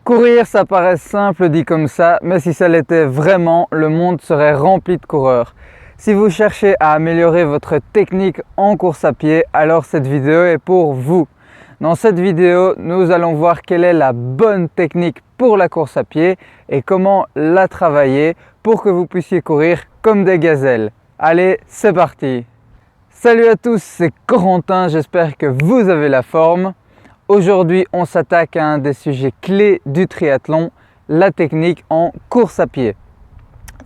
Courir, ça paraît simple dit comme ça, mais si ça l'était vraiment, le monde serait rempli de coureurs. Si vous cherchez à améliorer votre technique en course à pied, alors cette vidéo est pour vous. Dans cette vidéo, nous allons voir quelle est la bonne technique pour la course à pied et comment la travailler pour que vous puissiez courir comme des gazelles. Allez, c'est parti! Salut à tous, c'est Corentin, j'espère que vous avez la forme. Aujourd'hui, on s'attaque à un des sujets clés du triathlon, la technique en course à pied.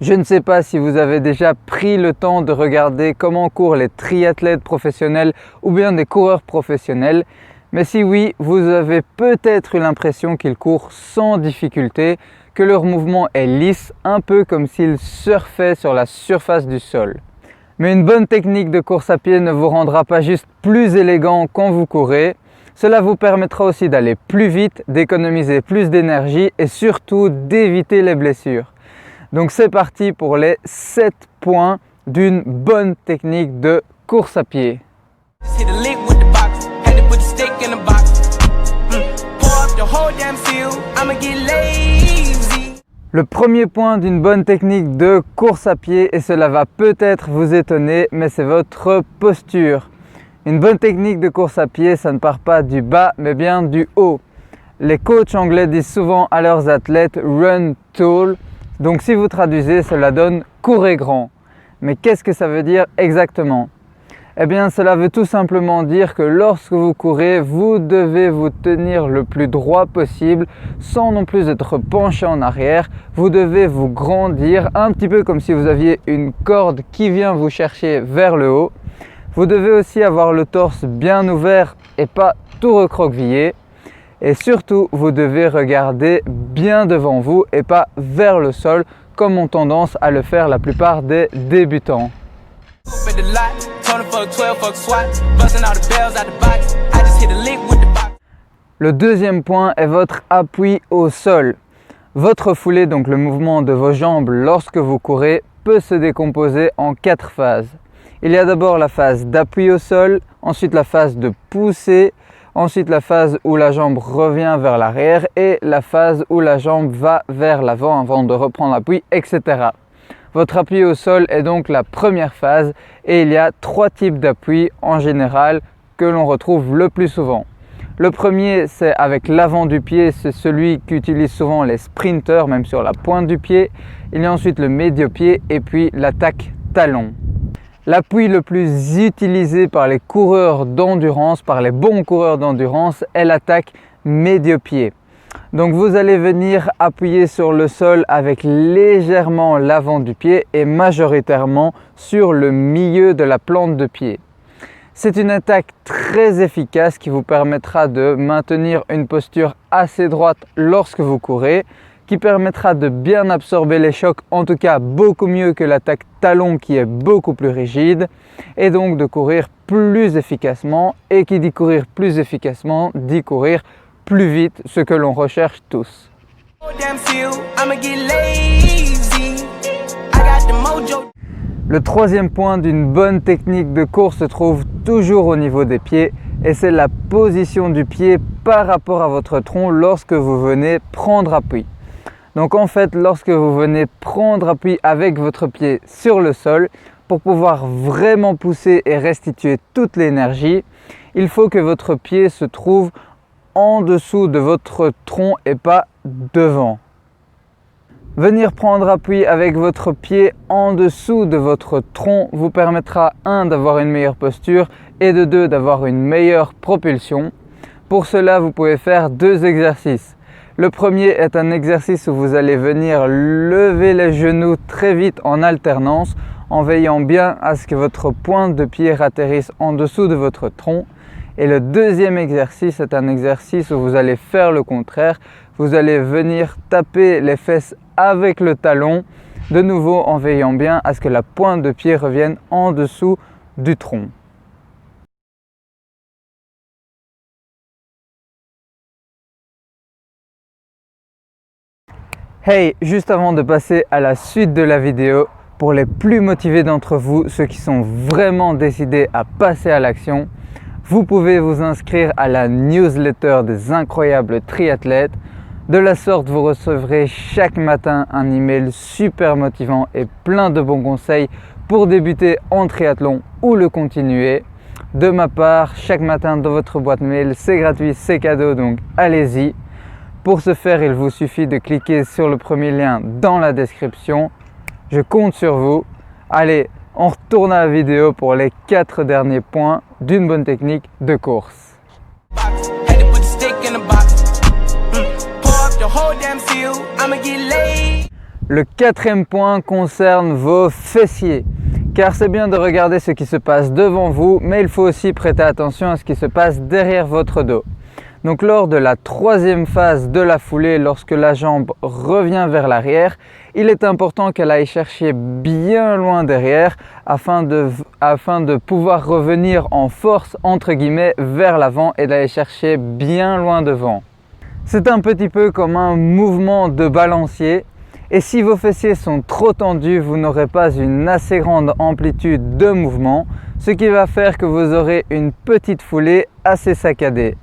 Je ne sais pas si vous avez déjà pris le temps de regarder comment courent les triathlètes professionnels ou bien des coureurs professionnels, mais si oui, vous avez peut-être eu l'impression qu'ils courent sans difficulté, que leur mouvement est lisse, un peu comme s'ils surfaient sur la surface du sol. Mais une bonne technique de course à pied ne vous rendra pas juste plus élégant quand vous courez. Cela vous permettra aussi d'aller plus vite, d'économiser plus d'énergie et surtout d'éviter les blessures. Donc c'est parti pour les 7 points d'une bonne technique de course à pied. Le premier point d'une bonne technique de course à pied, et cela va peut-être vous étonner, mais c'est votre posture. Une bonne technique de course à pied, ça ne part pas du bas, mais bien du haut. Les coachs anglais disent souvent à leurs athlètes « run tall », donc si vous traduisez, cela donne « courez grand ». Mais qu'est-ce que ça veut dire exactement? Eh bien, cela veut tout simplement dire que lorsque vous courez, vous devez vous tenir le plus droit possible, sans non plus être penché en arrière. Vous devez vous grandir, un petit peu comme si vous aviez une corde qui vient vous chercher vers le haut. Vous devez aussi avoir le torse bien ouvert et pas tout recroquevillé. Et surtout, vous devez regarder bien devant vous et pas vers le sol comme ont tendance à le faire la plupart des débutants. Le deuxième point est votre appui au sol. Votre foulée, donc le mouvement de vos jambes lorsque vous courez, peut se décomposer en 4 phases. Il y a d'abord la phase d'appui au sol, ensuite la phase de poussée, ensuite la phase où la jambe revient vers l'arrière et la phase où la jambe va vers l'avant avant de reprendre l'appui, etc. Votre appui au sol est donc la première phase et il y a 3 types d'appui en général que l'on retrouve le plus souvent. Le premier, c'est avec l'avant du pied, c'est celui qu'utilisent souvent les sprinteurs, même sur la pointe du pied. Il y a ensuite le médio-pied et puis l'attaque talon. L'appui le plus utilisé par les coureurs d'endurance, par les bons coureurs d'endurance, est l'attaque médio-pied. Donc vous allez venir appuyer sur le sol avec légèrement l'avant du pied et majoritairement sur le milieu de la plante de pied. C'est une attaque très efficace qui vous permettra de maintenir une posture assez droite lorsque vous courez, qui permettra de bien absorber les chocs, en tout cas beaucoup mieux que l'attaque talon qui est beaucoup plus rigide, et donc de courir plus efficacement, et qui dit courir plus efficacement, dit courir plus vite, ce que l'on recherche tous. Le troisième point d'une bonne technique de course se trouve toujours au niveau des pieds, et c'est la position du pied par rapport à votre tronc lorsque vous venez prendre appui. Donc en fait, lorsque vous venez prendre appui avec votre pied sur le sol, pour pouvoir vraiment pousser et restituer toute l'énergie, il faut que votre pied se trouve en dessous de votre tronc et pas devant. Venir prendre appui avec votre pied en dessous de votre tronc vous permettra 1 d'avoir une meilleure posture et de 2 d'avoir une meilleure propulsion. Pour cela, vous pouvez faire 2 exercices. Le premier est un exercice où vous allez venir lever les genoux très vite en alternance en veillant bien à ce que votre pointe de pied atterrisse en dessous de votre tronc. Et le deuxième exercice est un exercice où vous allez faire le contraire. Vous allez venir taper les fesses avec le talon, de nouveau en veillant bien à ce que la pointe de pied revienne en dessous du tronc. Hey, juste avant de passer à la suite de la vidéo, pour les plus motivés d'entre vous, ceux qui sont vraiment décidés à passer à l'action, vous pouvez vous inscrire à la newsletter des incroyables triathlètes. De la sorte, vous recevrez chaque matin un email super motivant et plein de bons conseils pour débuter en triathlon ou le continuer. De ma part, chaque matin dans votre boîte mail, c'est gratuit, c'est cadeau, donc allez-y. Pour ce faire, il vous suffit de cliquer sur le premier lien dans la description. Je compte sur vous. Allez, on retourne à la vidéo pour les 4 derniers points d'une bonne technique de course. Le 4e point concerne vos fessiers, car c'est bien de regarder ce qui se passe devant vous, mais il faut aussi prêter attention à ce qui se passe derrière votre dos. Donc lors de la 3e phase de la foulée, lorsque la jambe revient vers l'arrière, il est important qu'elle aille chercher bien loin derrière afin de pouvoir revenir en force entre guillemets vers l'avant et d'aller chercher bien loin devant. C'est un petit peu comme un mouvement de balancier et si vos fessiers sont trop tendus, vous n'aurez pas une assez grande amplitude de mouvement, ce qui va faire que vous aurez une petite foulée assez saccadée.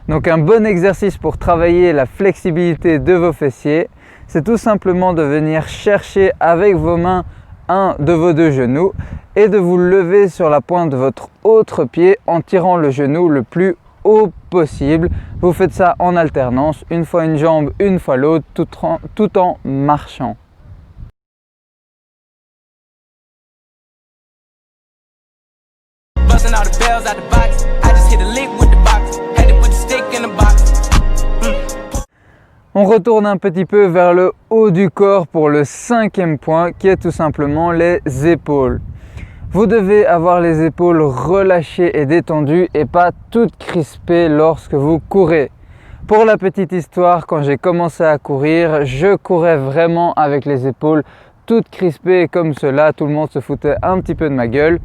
Donc un bon exercice pour travailler la flexibilité de vos fessiers, c'est tout simplement de venir chercher avec vos mains un de vos 2 genoux et de vous lever sur la pointe de votre autre pied en tirant le genou le plus haut possible. Vous faites ça en alternance, une fois une jambe, une fois l'autre, tout en marchant. On retourne un petit peu vers le haut du corps pour le 5e point qui est tout simplement les épaules. Vous devez avoir les épaules relâchées et détendues et pas toutes crispées lorsque vous courez. Pour la petite histoire, quand j'ai commencé à courir, je courais vraiment avec les épaules toutes crispées comme cela, tout le monde se foutait un petit peu de ma gueule.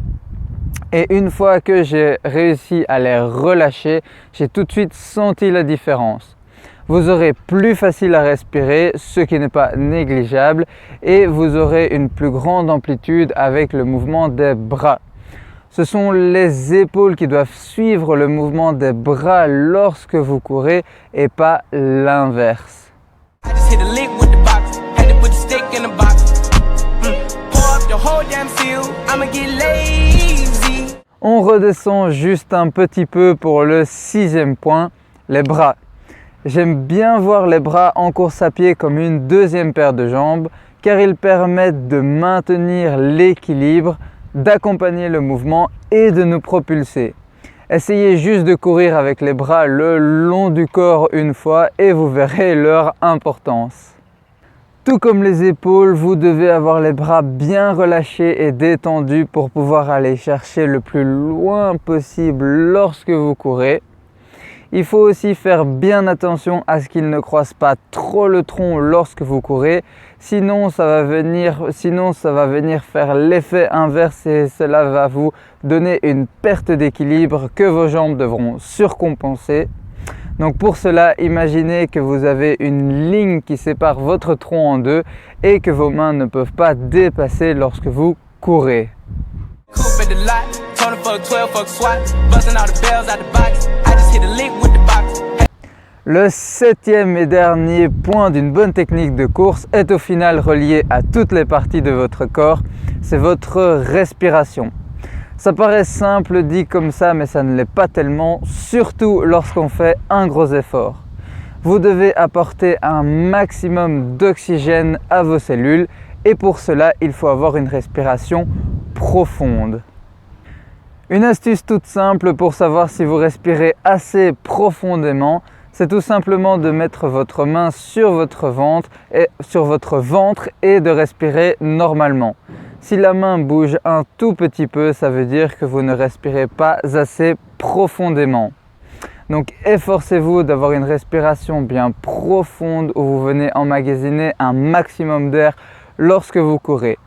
Et une fois que j'ai réussi à les relâcher, j'ai tout de suite senti la différence. Vous aurez plus facile à respirer, ce qui n'est pas négligeable, et vous aurez une plus grande amplitude avec le mouvement des bras. Ce sont les épaules qui doivent suivre le mouvement des bras lorsque vous courez et pas l'inverse. On redescend juste un petit peu pour le 6e point, les bras. J'aime bien voir les bras en course à pied comme une 2e paire de jambes car ils permettent de maintenir l'équilibre, d'accompagner le mouvement et de nous propulser. Essayez juste de courir avec les bras le long du corps une fois et vous verrez leur importance. Tout comme les épaules, vous devez avoir les bras bien relâchés et détendus pour pouvoir aller chercher le plus loin possible lorsque vous courez. Il faut aussi faire bien attention à ce qu'ils ne croisent pas trop le tronc lorsque vous courez, sinon ça va venir faire l'effet inverse et cela va vous donner une perte d'équilibre que vos jambes devront surcompenser. Donc pour cela, imaginez que vous avez une ligne qui sépare votre tronc en deux et que vos mains ne peuvent pas dépasser lorsque vous courez. Le 7e et dernier point d'une bonne technique de course est au final relié à toutes les parties de votre corps, c'est votre respiration. Ça paraît simple dit comme ça, mais ça ne l'est pas tellement, surtout lorsqu'on fait un gros effort. Vous devez apporter un maximum d'oxygène à vos cellules et pour cela, il faut avoir une respiration profonde. Une astuce toute simple pour savoir si vous respirez assez profondément, c'est tout simplement de mettre votre main sur votre ventre et de respirer normalement. Si la main bouge un tout petit peu, ça veut dire que vous ne respirez pas assez profondément. Donc efforcez-vous d'avoir une respiration bien profonde où vous venez emmagasiner un maximum d'air lorsque vous courez.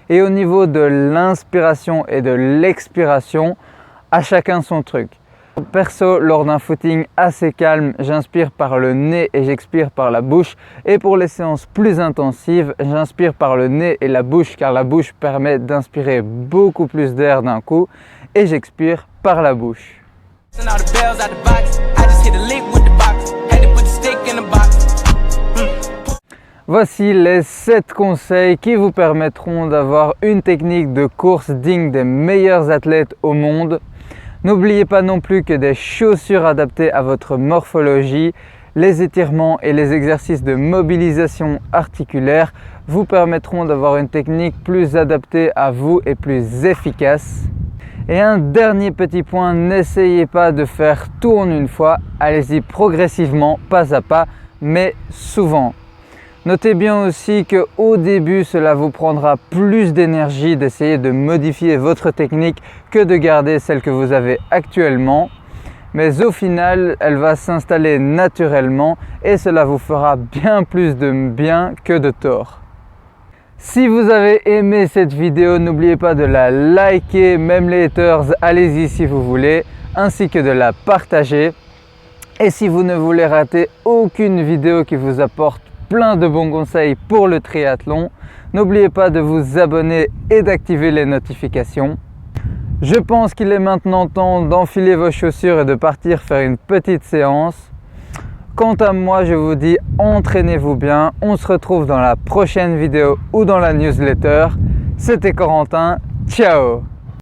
Et au niveau de l'inspiration et de l'expiration, à chacun son truc. Perso, lors d'un footing assez calme, j'inspire par le nez et j'expire par la bouche. Et pour les séances plus intensives, j'inspire par le nez et la bouche car la bouche permet d'inspirer beaucoup plus d'air d'un coup et j'expire par la bouche. Voici les 7 conseils qui vous permettront d'avoir une technique de course digne des meilleurs athlètes au monde. N'oubliez pas non plus que des chaussures adaptées à votre morphologie, les étirements et les exercices de mobilisation articulaire vous permettront d'avoir une technique plus adaptée à vous et plus efficace. Et un dernier petit point, n'essayez pas de faire tout en une fois, allez-y progressivement, pas à pas, mais souvent. Notez bien aussi qu'au début, cela vous prendra plus d'énergie d'essayer de modifier votre technique que de garder celle que vous avez actuellement. Mais au final, elle va s'installer naturellement et cela vous fera bien plus de bien que de tort. Si vous avez aimé cette vidéo, n'oubliez pas de la liker, même les haters, allez-y si vous voulez, ainsi que de la partager. Et si vous ne voulez rater aucune vidéo qui vous apporte plein de bons conseils pour le triathlon, n'oubliez pas de vous abonner et d'activer les notifications. Je pense qu'il est maintenant temps d'enfiler vos chaussures et de partir faire une petite séance. Quant à moi, je vous dis entraînez-vous bien. On se retrouve dans la prochaine vidéo ou dans la newsletter. C'était Corentin. Ciao!